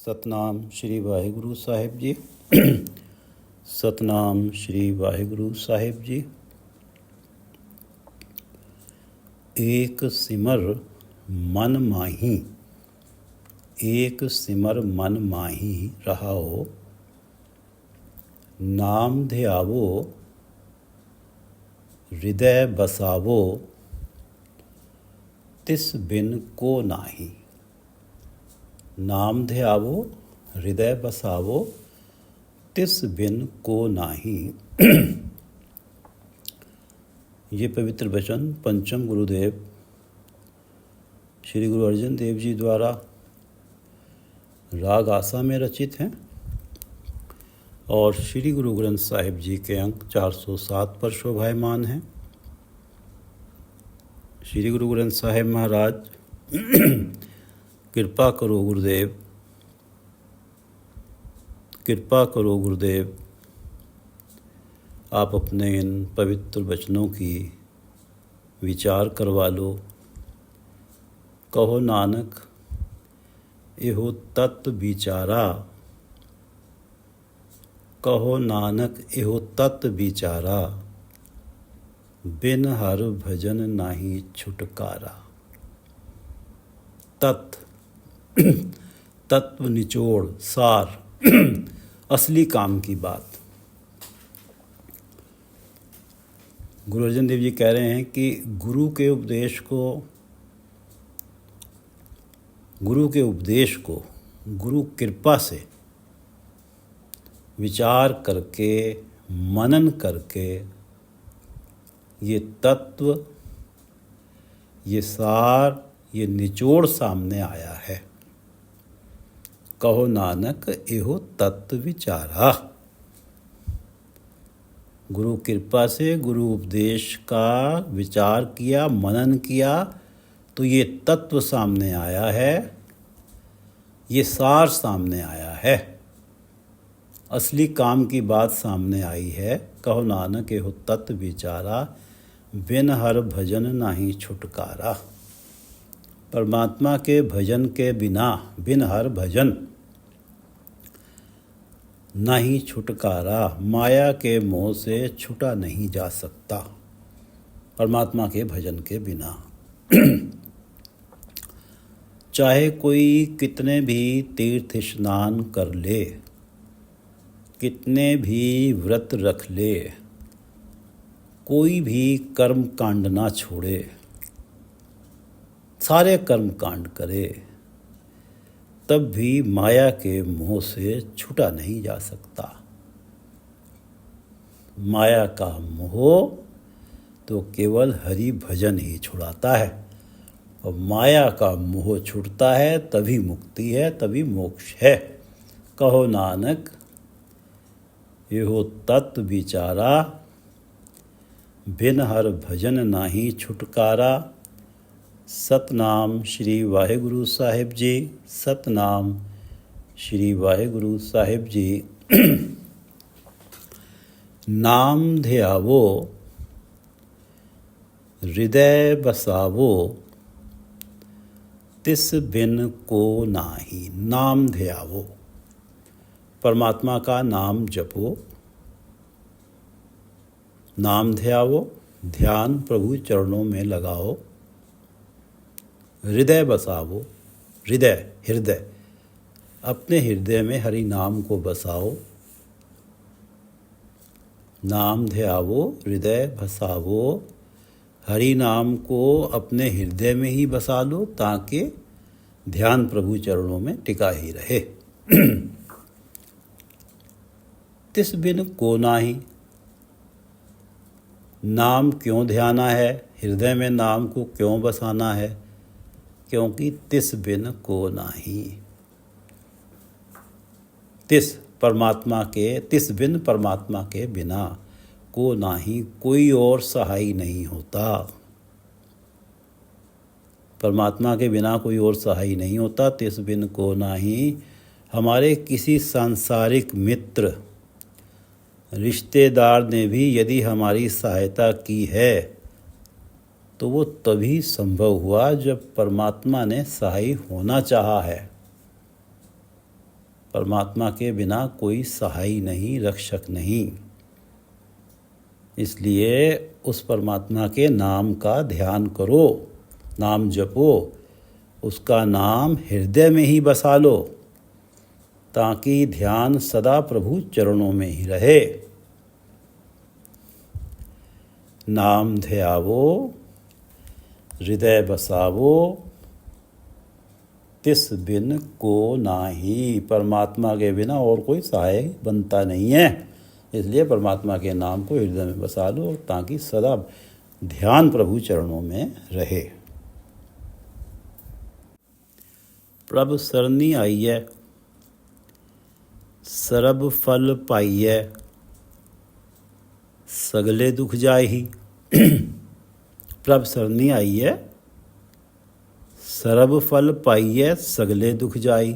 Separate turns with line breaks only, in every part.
ਸਤਨਾਮ ਸ਼੍ਰੀ ਵਾਹਿਗੁਰੂ ਸਾਹਿਬ ਜੀ। ਸਤਨਾਮ ਸ਼੍ਰੀ ਵਾਹਿਗੁਰੂ ਸਾਹਿਬ ਜੀ। ਏਕ ਸਿਮਰ ਮਨ ਮਾਹੀ, ਏਕ ਸਿਮਰ ਮਨ ਮਾਹੀ ਰਹਾਓ। ਨਾਮ ਧਿਆਵੋ हृदय बसावो, तिस बिन को नाही। नाम ध्यावो हृदय बसावो, तिस बिन को नाही। ये पवित्र वचन पंचम गुरुदेव श्री गुरु अर्जन देव जी द्वारा राग आसा में रचित हैं और श्री गुरु ग्रंथ साहिब जी के अंक 407 पर शोभायमान हैं। श्री गुरु ग्रंथ साहिब महाराज कृपा करो गुरुदेव, कृपा करो गुरुदेव, आप अपने इन पवित्र वचनों की विचार करवा लो। कहो नानक एहो तत्व विचारा, कहो नानक एहो तत्व विचारा, बिन हर भजन नाही छुटकारा। तत्व निचोड़ सार असली काम की बात। गुरु अर्जन देव जी कह रहे हैं कि गुरु के उपदेश को गुरु कृपा से विचार करके मनन करके ये तत्व, ये सार, ये निचोड़ सामने आया है। कहो नानक एहो तत्व विचारा। गुरु कृपा से गुरु उपदेश का विचार किया, मनन किया तो ये तत्व सामने आया है, ये सार सामने आया है, असली काम की बात सामने आई है। कहो नानक एहो तत्व विचारा, बिन हर भजन नाही छुटकारा। परमात्मा के भजन के बिना, बिन हर भजन नहीं छुटकारा। माया के मोह से छूटा नहीं जा सकता परमात्मा के भजन के बिना। चाहे कोई कितने भी तीर्थ स्नान कर ले, कितने भी व्रत रख ले, कोई भी कर्म कांड ना छोड़े, सारे कर्म कांड करे, तब भी माया के मोह से छूटा नहीं जा सकता। माया का मोह तो केवल हरि भजन ही छुड़ाता है, और माया का मोह छूटता है तभी मुक्ति है, तभी मोक्ष है। कहो नानक एहो तत्व विचारा, बिन हर भजन नाही छुटकारा। सतनाम श्री वाहिगुरु साहिब जी। सतनाम श्री वाहिगुरु साहिब जी। नाम ध्यावो हृदय बसावो, तिस बिन को नाही। नाम ध्यावो, परमात्मा का नाम जपो। नाम ध्यावो, ध्यान प्रभु चरणों में लगाओ। हृदय बसावो, हृदय अपने हृदय में हरि नाम को बसाओ। नाम ध्यावो हृदय बसावो, हरि नाम को अपने हृदय में ही बसा लो ताकि ध्यान प्रभु चरणों में टिका ही रहे। तिस बिन को नाही। नाम क्यों ध्याना है, हृदय में नाम को क्यों बसाना है? क्योंकि तिस बिन को नाही। तिस बिन परमात्मा के बिना को नाही, कोई और सहाय नहीं होता। परमात्मा के बिना कोई और सहाय नहीं होता। तिस बिन को नाही। हमारे किसी सांसारिक मित्र, रिश्तेदार ने भी यदि हमारी सहायता की है तो वो तभी संभव हुआ जब परमात्मा ने सहाय होना चाहा है। परमात्मा के बिना कोई सहाय नहीं, रक्षक नहीं। इसलिए उस परमात्मा के नाम का ध्यान करो, नाम जपो, उसका नाम हृदय में ही बसा लो, ताकि ध्यान सदा प्रभु चरणों में ही रहे। नाम ध्यावो, हृदय बसावो, तिस बिन को नाही। परमात्मा के बिना और कोई सहाय बनता नहीं है। इसलिए परमात्मा के नाम को हृदय में बसा लो, ताकि सदा ध्यान प्रभु चरणों में रहे। प्रभ सरनी आइए, सरब फल पाइए, सगले दुख जाहि। प्रभ सरनी आइए, सरब फल पाइए, सगले दुख जाई।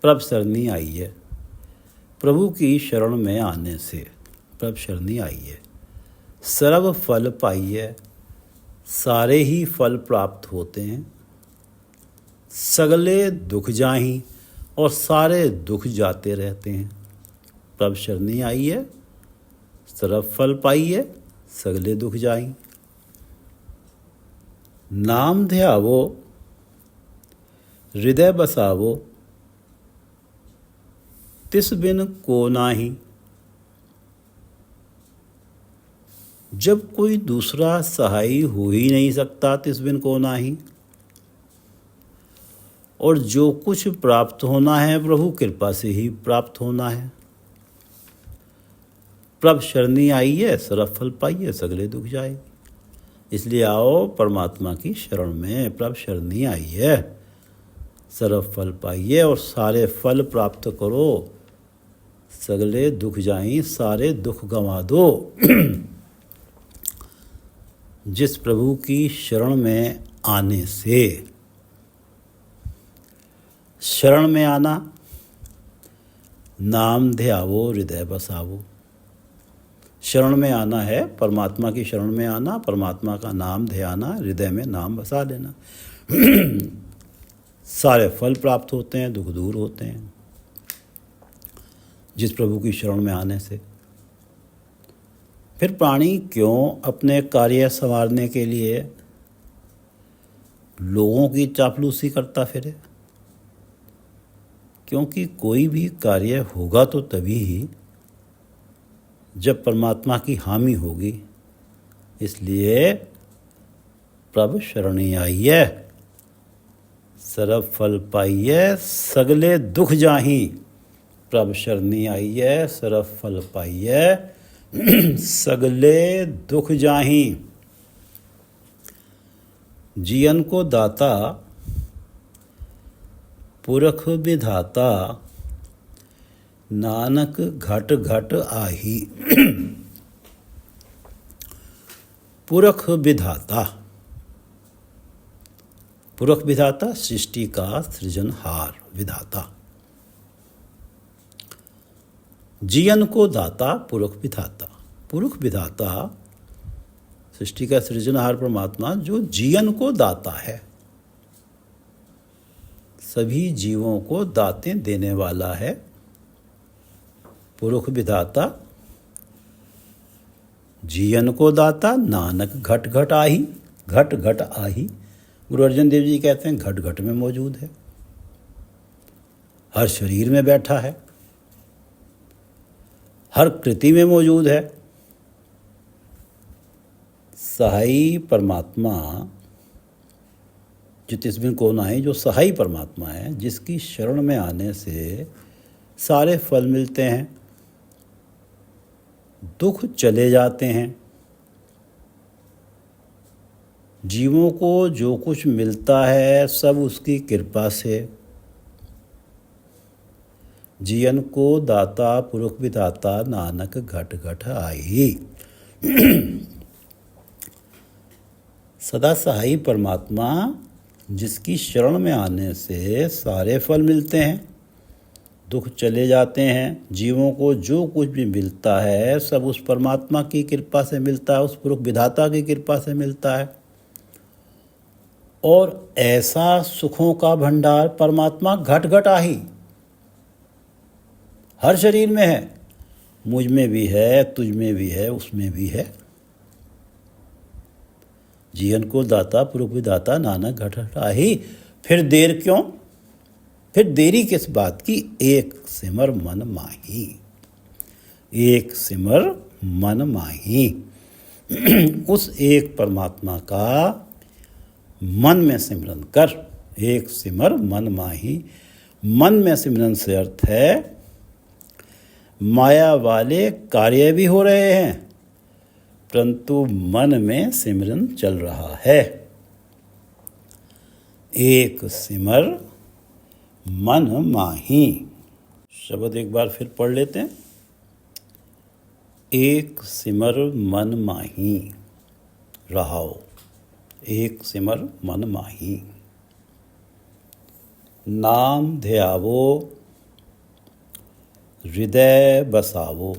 प्रभ शरणी आइए, प्रभु की शरण में आने से प्रभ शरणी आइए, सरब फल पाइए, सारे ही फल प्राप्त होते हैं, सगले दुख जाहीं, और सारे दुख जाते रहते हैं। प्रभ शरणी आइए, सरब फल पाइए, सगले दुख जाहीं। नाम ध्यावो, हृदय बसावो, तिस बिन को नाही। जब कोई दूसरा सहाय हो ही नहीं सकता, तिस बिन को नाही। और जो कुछ प्राप्त होना है प्रभु कृपा से ही प्राप्त होना है। प्रभ शरणी आइए, सरब फल पाइए, सगले दुख जाए। इसलिए आओ परमात्मा की शरण में, प्रभ शरणी आइए, सरब फल पाइए और सारे फल प्राप्त करो, सगले दुख जाएं, सारे दुख गंवा दो। जिस प्रभु की शरण में आने से, शरण में आना, नाम ध्यावो, हृदय बसावो। शरण में आना है, परमात्मा की शरण में आना, परमात्मा का नाम ध्याना, हृदय में नाम बसा लेना। सारे फल प्राप्त होते हैं, दुख दूर होते हैं जिस प्रभु की शरण में आने से। फिर प्राणी क्यों अपने कार्य संवारने के लिए लोगों की चापलूसी करता फिरे? क्योंकि कोई भी कार्य होगा तो तभी ही जब परमात्मा की हामी होगी। इसलिए प्रभ शरणी आइए, सरब फल पाइए, सगले दुख जाहीं। प्रभ शरणी आइए, सरब फल पाइए, सगले दुख जाहीं। जीवन को दाता पुरख विधाता, नानक घट घट आही। पुरख विधाता, पुरख विधाता सृष्टि का सृजनहार विधाता। जीवन को दाता पुरख विधाता। पुरख विधाता सृष्टि का सृजनहार परमात्मा जो जीवन को दाता है, सभी जीवों को दातें देने वाला है। पुरुष विधाता, जीवन को दाता, नानक घट घट आही। घट घट आही, गुरु अर्जन देव जी कहते हैं घट घट में मौजूद है, हर शरीर में बैठा है, हर कृति में मौजूद है। सहाई परमात्मा जो तिसबिन को नाही, जो सहाई परमात्मा है, जिसकी शरण में आने से सारे फल मिलते हैं, दुख चले जाते हैं। जीवों को जो कुछ मिलता है सब उसकी कृपा से। जीवन को दाता पुरुष विधाता, नानक घट घट आई। सदा सहाई परमात्मा जिसकी शरण में आने से सारे फल मिलते हैं, दुख चले जाते हैं। जीवों को जो कुछ भी मिलता है सब उस परमात्मा की कृपा से मिलता है, उस पुरुष विधाता की कृपा से मिलता है। और ऐसा सुखों का भंडार परमात्मा घट घट आही, हर शरीर में है, मुझ में भी है, तुझ में भी है, उसमें भी है। जीवन को दाता पुरुष विधाता नानक घट घट आही। फिर देर क्यों? फिर देरी किस बात की? एक सिमर मन माही, एक सिमर मन माही। उस एक परमात्मा का मन में सिमरन कर। एक सिमर मन माही। मन में सिमरन से अर्थ है माया वाले कार्य भी हो रहे हैं परंतु मन में सिमरन चल रहा है। एक सिमर मन माही। शब्द एक बार फिर पढ़ लेते हैं। एक सिमर मन माही रहाओ। एक सिमर मन माही। नाम ध्यावो हृदय बसावो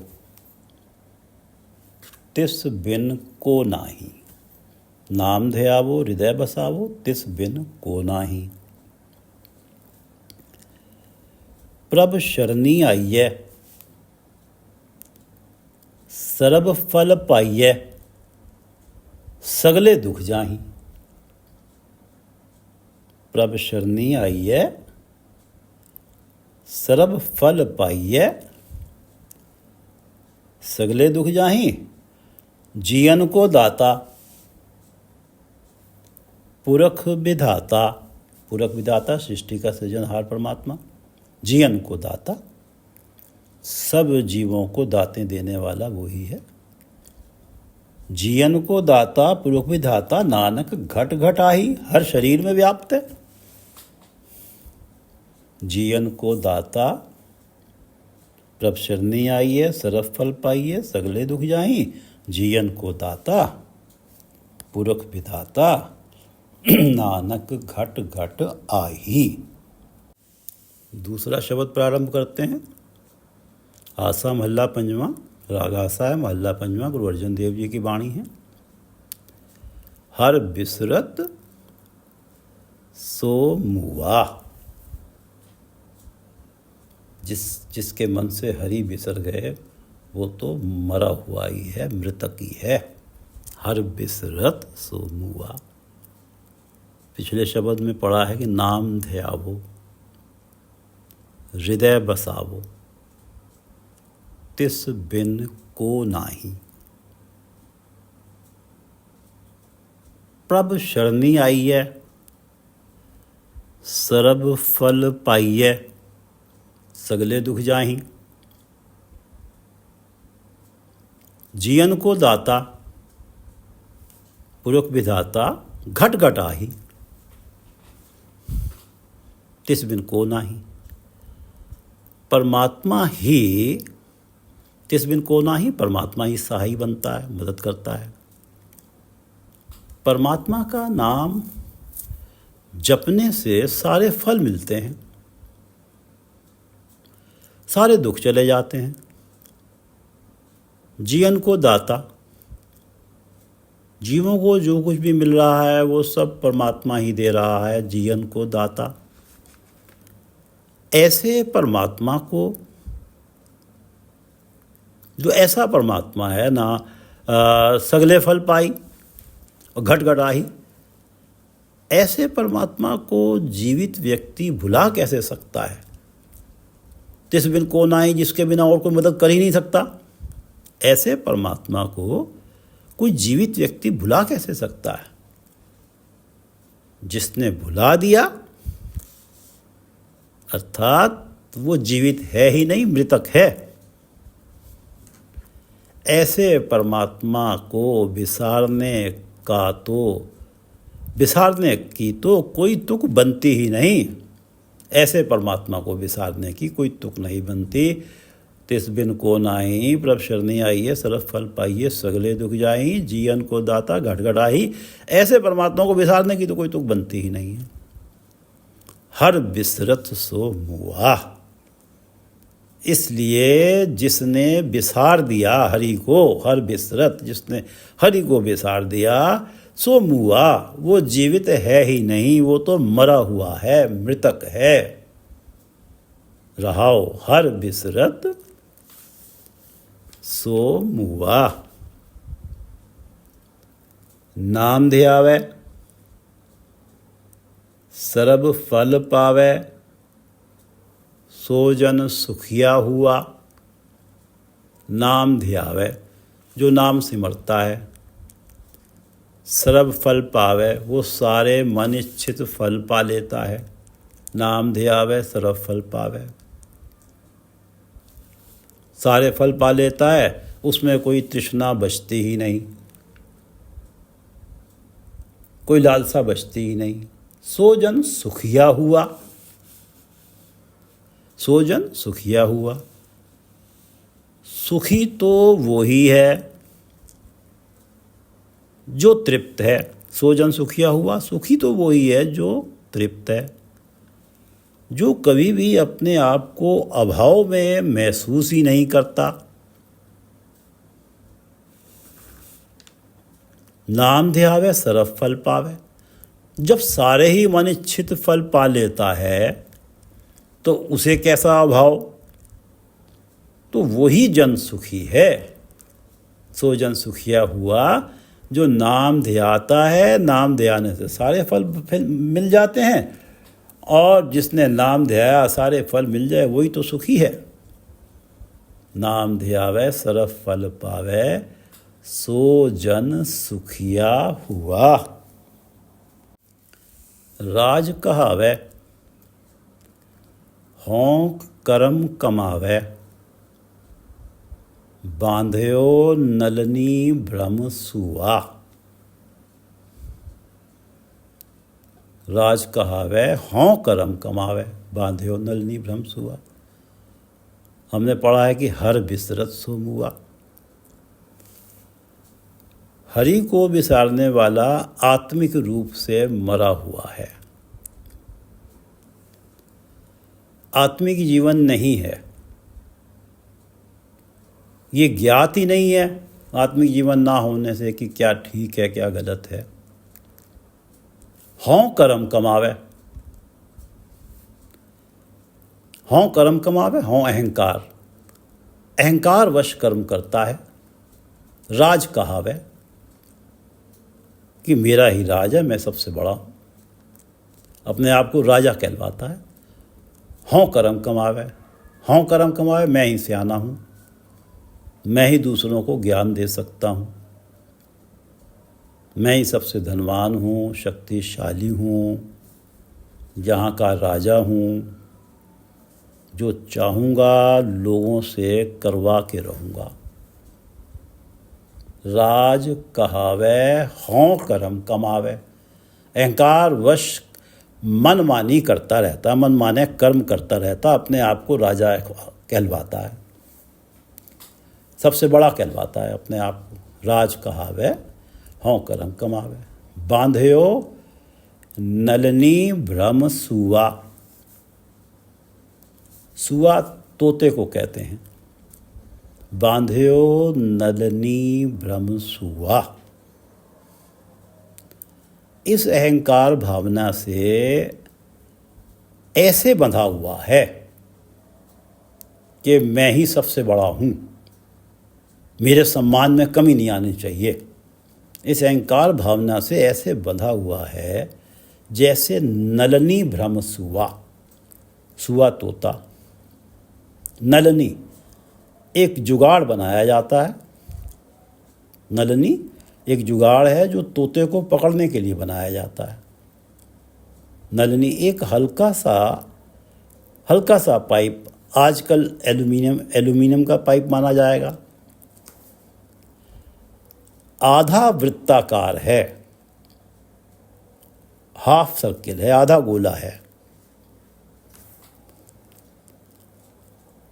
तिस बिन को नाही। नाम ध्यावो हृदय बसावो तिस बिन को नाही। प्रभ शरणी आइये सर्ब फल पाइये सगले दुख जाही। प्रभ शरणी आइये सर्ब फल पाइये सगले दुख जाही। जीवन को दाता पुरख विधाता। पुरख विधाता सृष्टि का सृजनहार परमात्मा। जीवन को दाता, सब जीवों को दातें देने वाला वही है। जीवन को दाता पुरुष विधाता नानक घट घट आही। हर शरीर में व्याप्त है। जीवन को दाता प्रभ शरणी आइए सरफ फल पाइए सगले दुख जाही। जीवन को दाता पुरख विधाता नानक घट घट आही। दूसरा शब्द प्रारंभ करते हैं। आसा महल्ला पंजवा। राग आसा है, महल्ला पंजवा। गुरु अर्जन देव जी की वाणी है। हर बिसरत सो मुआ। जिसके मन से हरि बिसर गए वो तो मरा हुआ ही है, मृतक ही है। हर बिसरत सो मुआ। पिछले शब्द में पढ़ा है कि नाम ध्यावो हृदय बसावो तिस बिन को नाही। प्रभ शरणी आइये सरब फल पाइये सगले दुख जाही। जीवन को दाता पुरख विधाता घट घट आही तिस बिन को नाही। परमात्मा ही तिस बिन को नाही। परमात्मा ही सहाय बनता है, मदद करता है। परमात्मा का नाम जपने से सारे फल मिलते हैं, सारे दुख चले जाते हैं। जीवन को दाता, जीवों को जो कुछ भी मिल रहा है वो सब परमात्मा ही दे रहा है। जीवन को दाता, ऐसे परमात्मा को, जो ऐसा परमात्मा है ना सगले फल पाई और घट घट आही, ऐसे परमात्मा को जीवित व्यक्ति भुला कैसे सकता है? तिस बिन को नाही, जिसके बिना और कोई मदद कर ही नहीं सकता। ऐसे परमात्मा को कोई जीवित व्यक्ति भुला कैसे सकता है? जिसने भुला दिया अर्थात वो जीवित है ही नहीं, मृतक है। ऐसे परमात्मा को बिसारने की तो कोई तुक बनती ही नहीं। ऐसे परमात्मा को बिसारने की कोई तुक नहीं बनती। तिस बिन को नाही प्रभ शरणी आइए सरफ फल पाइए सगले दुख जाही। जीवन को दाता घट घट आही। ऐसे परमात्मा को बिसारने की तो कोई तुक बनती ही नहीं है। हर बिसरत सो मुआ। इसलिए जिसने बिसार दिया हरि को, हर बिसरत, जिसने हरि को बिसार दिया सो मुआ, वो जीवित है ही नहीं, वो तो मरा हुआ है, मृतक है। रहाओ हर बिसरत सो मुआ। नाम ध्यावे सर्ब फल पावे, सो जन सुखिया हुआ। नाम ध्यावे, जो नाम सिमरता है, सर्ब फल पावे, वो सारे मन इच्छित फल पा लेता है। नाम ध्यावे सर्ब फल पावे, सारे फल पा लेता है, उसमें कोई तृष्णा बचती ही नहीं, कोई लालसा बचती ही नहीं। सो जन सुखिया हुआ, सो जन सुखिया हुआ। सुखी तो वो ही है जो तृप्त है। सो जन सुखिया हुआ, सुखी तो वो ही है जो तृप्त है, जो कभी भी अपने आप को अभाव में महसूस ही नहीं करता। नाम ध्यावे सर्व फल पावे, जब सारे ही मन इच्छित फल पा लेता है तो उसे कैसा अभाव, तो वही जन सुखी है। सो जन सुखिया हुआ, जो नाम ध्याता है, नाम ध्याने से सारे फल मिल जाते हैं, और जिसने नाम ध्याया सारे फल मिल जाए वही तो सुखी है। नाम ध्यावे सर्व फल पावे, सो जन सुखिया हुआ। राज कहावे हों कर्म कमावे, बांध्यो नलनी भ्रम सुआ। राज कहावे हों कर्म कमावे, बांध्यो नलनी भ्रम सुआ। हमने पढ़ा है कि हर बिसरत सो मुआ। हरि को बिसारने वाला आत्मिक रूप से मरा हुआ है, आत्मिक जीवन नहीं है, ये ज्ञात ही नहीं है आत्मिक जीवन ना होने से कि क्या ठीक है क्या गलत है। हों कर्म कमावे, हों कर्म कमावे, हों अहंकार, अहंकार वश कर्म करता है। राज कहावे कि मेरा ही राज है, मैं सबसे बड़ा हूँ, अपने आप को राजा कहलवाता है। हों कर्म कमावे, हों कर्म कमावे, मैं ही सियाना हूँ, मैं ही दूसरों को ज्ञान दे सकता हूँ, मैं ही सबसे धनवान हूँ, शक्तिशाली हूँ, यहाँ का राजा हूँ, जो चाहूँगा लोगों से करवा के रहूँगा। राज कहावे हों कर्म कमावे, अहंकार वश मनमानी करता रहता, मन माने कर्म करता रहता, अपने आप को राजा कहलवाता है, सबसे बड़ा कहलवाता है अपने आप को। राज कहावे हों कर्म कमावे, बांध्यो नलनी भ्रम सुआ। सुआ तोते को कहते हैं। बांध्यो नलनी भ्रम सुआ, इस अहंकार भावना से ऐसे बंधा हुआ है कि मैं ही सबसे बड़ा हूँ, मेरे सम्मान में कमी नहीं आनी चाहिए। इस अहंकार भावना से ऐसे बंधा हुआ है जैसे नलनी भ्रम सुआ। सुआ तोता, नलनी एक जुगाड़ बनाया जाता है। नलनी एक जुगाड़ है जो तोते को पकड़ने के लिए बनाया जाता है। नलनी एक हल्का सा पाइप, आजकल एल्यूमिनियम का पाइप माना जाएगा, आधा वृत्ताकार है, हाफ सर्किल है, आधा गोला है।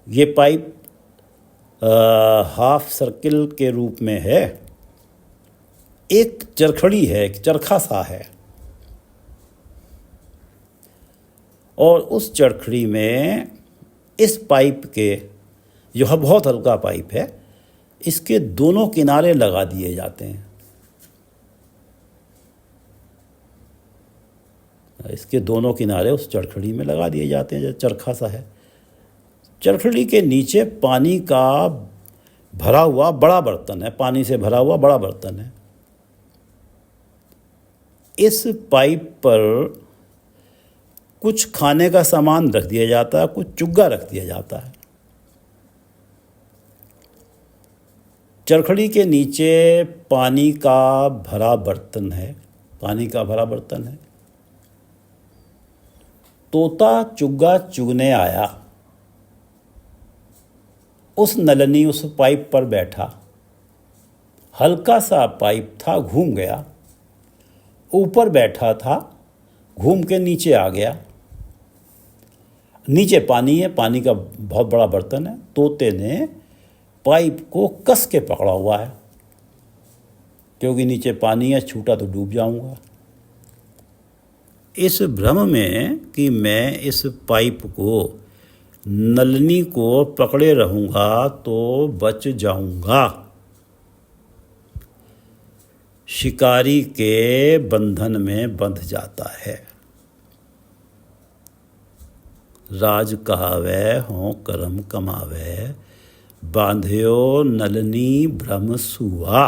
ये पाइप हाफ सर्किल के रूप में है, एक चरखड़ी है, एक चरखा सा है, और उस चरखड़ी में इस पाइप के, यह बहुत हल्का पाइप है, इसके दोनों किनारे लगा दिए जाते हैं। इसके दोनों किनारे उस चरखड़ी में लगा दिए जाते हैं, जो चरखा सा है। चरखड़ी के नीचे पानी का भरा हुआ बड़ा बर्तन है, पानी से भरा हुआ बड़ा बर्तन है। इस पाइप पर कुछ खाने का सामान रख दिया जाता है, कुछ चुग्गा रख दिया जाता है। चरखड़ी के नीचे पानी का भरा बर्तन है, पानी का भरा बर्तन है। तोता चुग्गा चुगने आया, उस नलनी उस पाइप पर बैठा। हल्का सा पाइप था, घूम गया। ऊपर बैठा था, घूम के नीचे आ गया। नीचे पानी है, पानी का बहुत बड़ा बर्तन है। तोते ने पाइप को कस के पकड़ा हुआ है, क्योंकि नीचे पानी है, छूटा तो डूब जाऊंगा। इस भ्रम में कि मैं इस पाइप को, नलनी को पकड़े रहूंगा तो बच जाऊंगा, शिकारी के बंधन में बंध जाता है। राज कहावै हों करम कमावै, बांध्यो नलनी भ्रम सुआ।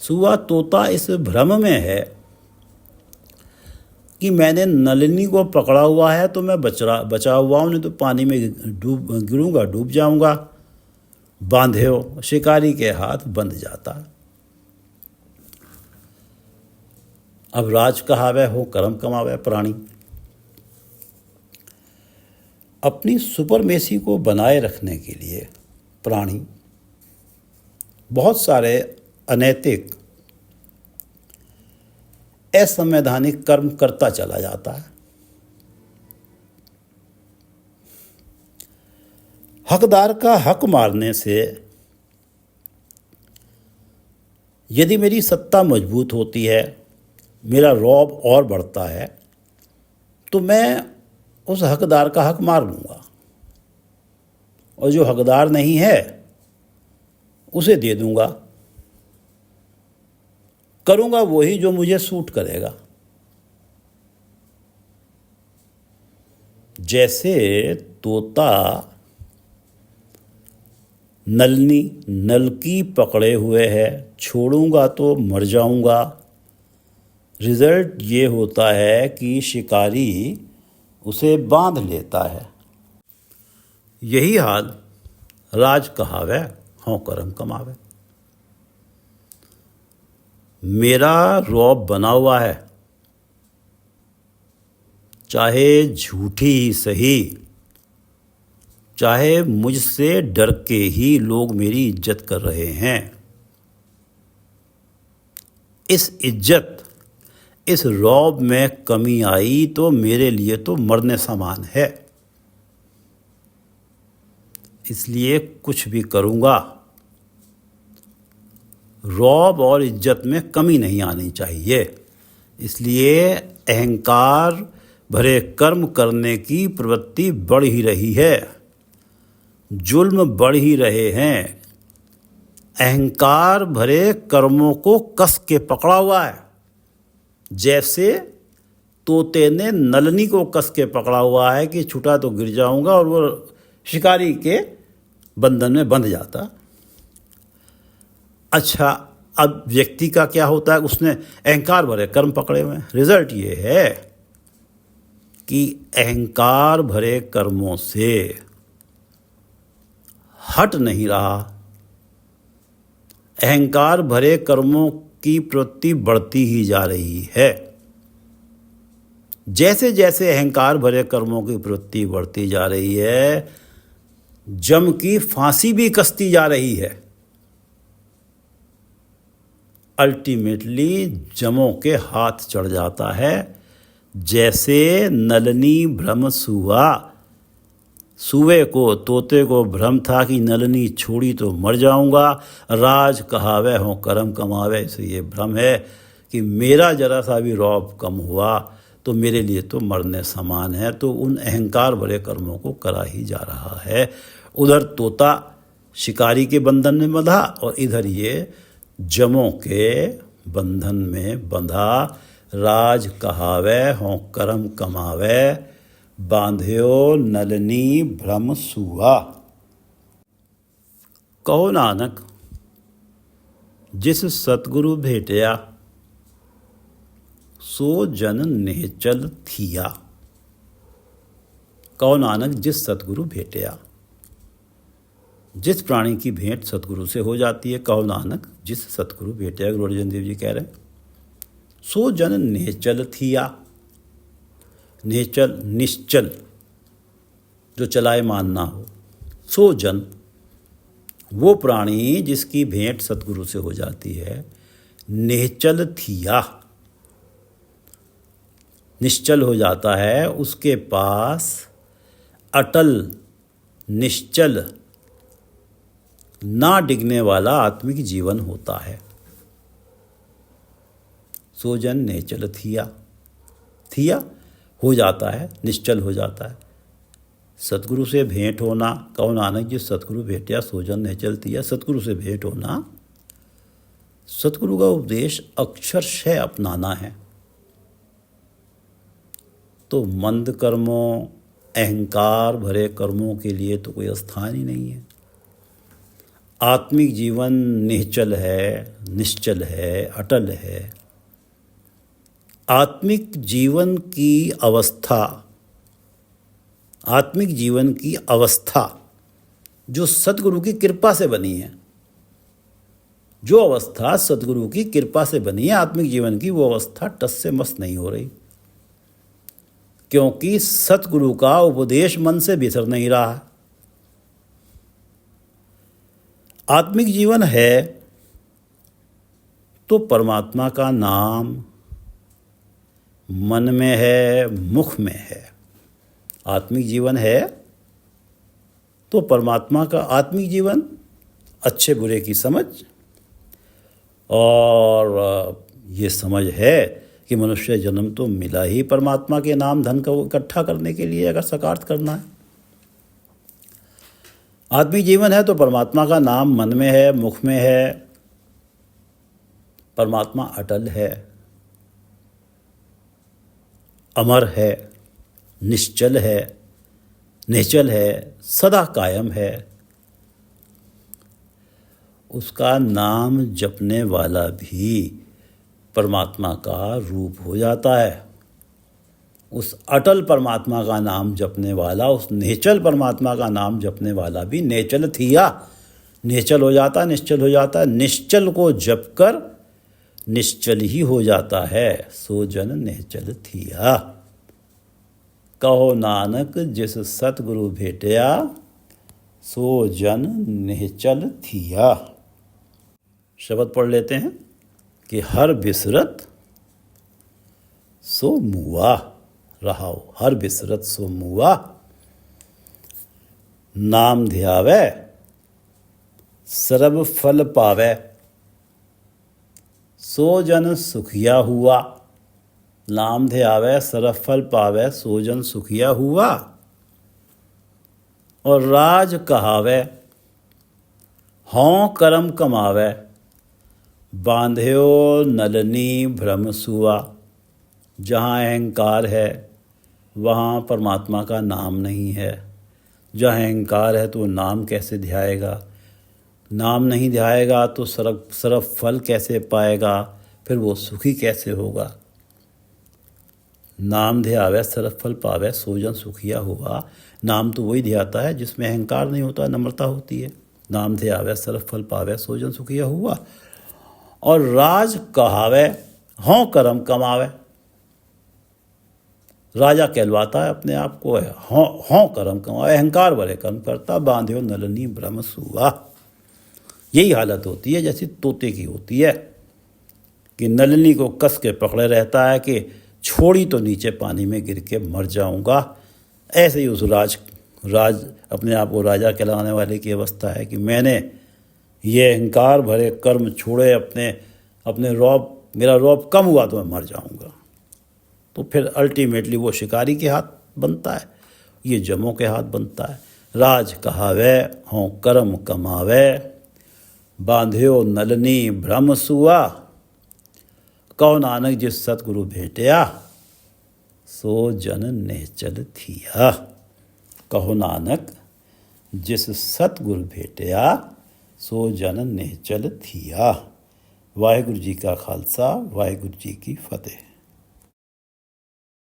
सुआ तोता इस भ्रम में है कि मैंने नलिनी को पकड़ा हुआ है तो मैं बचा हुआ हूँ, नहीं तो पानी में गिरूंगा, डूब जाऊंगा। बांधे हो, शिकारी के हाथ बंध जाता। अब राज कहावै हो कर्म कमावै प्राणी। अपनी सुपरमेसी को बनाए रखने के लिए प्राणी बहुत सारे अनैतिक, असंवैधानिक कर्म करता चला जाता है। हकदार का हक मारने से यदि मेरी सत्ता मजबूत होती है, मेरा रौब और बढ़ता है, तो मैं उस हकदार का हक मार लूँगा, और जो हकदार नहीं है उसे दे दूँगा। करूँगा वही जो मुझे सूट करेगा। जैसे तोता नलकी पकड़े हुए है, छोड़ूंगा तो मर जाऊंगा। रिजल्ट ये होता है कि शिकारी उसे बांध लेता है। यही हाल राज कहावै हों करम कमावै। मेरा रौब बना हुआ है, चाहे झूठी ही सही, चाहे मुझसे डर के ही लोग मेरी इज्जत कर रहे हैं। इस इज्जत, इस रौब में कमी आई तो मेरे लिए तो मरने समान है। इसलिए कुछ भी करूँगा, रौब और इज्जत में कमी नहीं आनी चाहिए। इसलिए अहंकार भरे कर्म करने की प्रवृत्ति बढ़ ही रही है, जुल्म बढ़ ही रहे हैं। अहंकार भरे कर्मों को कस के पकड़ा हुआ है, जैसे तोते ने नलनी को कस के पकड़ा हुआ है कि छूटा तो गिर जाऊंगा, और वो शिकारी के बंधन में बंध जाता। अच्छा, अब व्यक्ति का क्या होता है? उसने अहंकार भरे कर्म पकड़े हुए हैं। रिजल्ट ये है कि अहंकार भरे कर्मों से हट नहीं रहा, अहंकार भरे कर्मों की प्रवृत्ति बढ़ती ही जा रही है। जैसे जैसे अहंकार भरे कर्मों की प्रवृत्ति बढ़ती जा रही है, जम की फांसी भी कसती जा रही है। अल्टीमेटली जमों के हाथ चढ़ जाता है। जैसे नलनी भ्रम सुआ, सूवे को, तोते को भ्रम था कि नलनी छोड़ी तो मर जाऊंगा। राज कहावै हों करम कमावै, से ये भ्रम है कि मेरा जरा सा भी रौब कम हुआ तो मेरे लिए तो मरने समान है। तो उन अहंकार भरे कर्मों को करा ही जा रहा है। उधर तोता शिकारी के बंधन में बंधा, और इधर ये जमों के बंधन में बंधा। राज कहावै हों करम कमावै, बांध्यो नलनी भ्रम सुआ। कहो नानक जिस सतगुरु भेटया, सो जन निहचल थिया। कहो नानक जिस सतगुरु भेटया, जिस प्राणी की भेंट सतगुरु से हो जाती है, कहो नानक जिस सतगुरु भेटया, गुरु अर्जन देव जी कह रहे हैं, सो जन निहचल थिया। निहचल निश्चल, जो चलाए मान ना हो, सो जन वो प्राणी जिसकी भेंट सतगुरु से हो जाती है, निहचल थिया, निश्चल हो जाता है, उसके पास अटल निश्चल ना डिगने वाला आत्मिक जीवन होता है। सो जन निहचल थिया, थिया हो जाता है, निश्चल हो जाता है। सतगुरु से भेंट होना, कहो नानक जिस सतगुरु भेंटया सो जन निहचल थिया। सतगुरु से भेंट होना, सतगुरु का उपदेश अक्षरशः अपनाना है। तो मंद कर्मों, अहंकार भरे कर्मों के लिए तो कोई स्थान ही नहीं है। आत्मिक जीवन निश्चल है, निश्चल है, अटल है। आत्मिक जीवन की अवस्था, आत्मिक जीवन की अवस्था जो सतगुरु की कृपा से बनी है, जो अवस्था सतगुरु की कृपा से बनी है आत्मिक जीवन की, वो अवस्था टस से मस नहीं हो रही, क्योंकि सतगुरु का उपदेश मन से बिसर नहीं रहा है। आत्मिक जीवन है तो परमात्मा का नाम मन में है, मुख में है। आत्मिक जीवन है तो परमात्मा का आत्मिक जीवन, अच्छे बुरे की समझ, और ये समझ है कि मनुष्य जन्म तो मिला ही परमात्मा के नाम धन को इकट्ठा करने के लिए, अगर सकार्थ करना है। आत्मिक जीवन है तो परमात्मा का नाम मन में है, मुख में है। परमात्मा अटल है, अमर है, निश्चल है, निश्चल है, सदा कायम है। उसका नाम जपने वाला भी परमात्मा का रूप हो जाता है। उस अटल परमात्मा का नाम जपने वाला, उस निश्चल परमात्मा का नाम जपने वाला भी निश्चल थिया, निश्चल हो जाता है, निश्चल हो जाता है। निश्चल को जप कर निश्चल ही हो जाता है। सो जन निश्चल थिया। कहो नानक जिस सतगुरु भेटया, सो जन निश्चल थिया। शब्द पढ़ लेते हैं कि हर बिसरत सो मुआ रहाओ, हर बिसरत सो मुआ। नाम ध्यावे सर्व फल पावे, सो जन सुखिया हुआ। नाम ध्यावे सर्व फल पावे, सो जन सुखिया हुआ। और राज कहावे हों कर्म कमावे, बांध्यो नलनी भ्रम सुआ। जहाँ अहंकार है वहाँ परमात्मा का नाम नहीं है। जहाँ अहंकार है तो नाम कैसे ध्याएगा, नाम नहीं ध्याएगा तो सर्व फल कैसे पाएगा, फिर वो सुखी कैसे होगा। नाम ध्यावे सर्व फल पावे, सो जन सुखिया हुआ। नाम तो वही ध्याता है जिसमें अहंकार नहीं होता, नम्रता होती है। नाम ध्यावे सर्व फल पावे, सो जन सुखिया हुआ। और राज कहावे हों कर्म कमावे। राजा कहलवाता है अपने आप को, हों कर्म कमावे, अहंकार भरे कर्म करता। बांध्यो नलनी भ्रम सुआ। यही हालत होती है जैसी तोते की होती है कि नलनी को कस के पकड़े रहता है कि छोड़ी तो नीचे पानी में गिर के मर जाऊंगा। ऐसे ही उस राज अपने आप को राजा कहलाने वाले की अवस्था है कि मैंने ये अहंकार भरे कर्म छोड़े, अपने रौब, मेरा रौब कम हुआ तो मैं मर जाऊंगा। तो फिर अल्टीमेटली वो शिकारी के हाथ बनता है, ये जमों के हाथ बनता है। राज कहावे हों कर्म कमावे, बांध्यो नलनी भ्रम सुआ। कहो नानक जिस सतगुरु भेटया, सो जन निहचल थिया। कहो नानक जिस सतगुर भेटिया, सो जन निहचल थिया। वाहिगुरु जी का खालसा, वाहिगुरु जी की फतेह।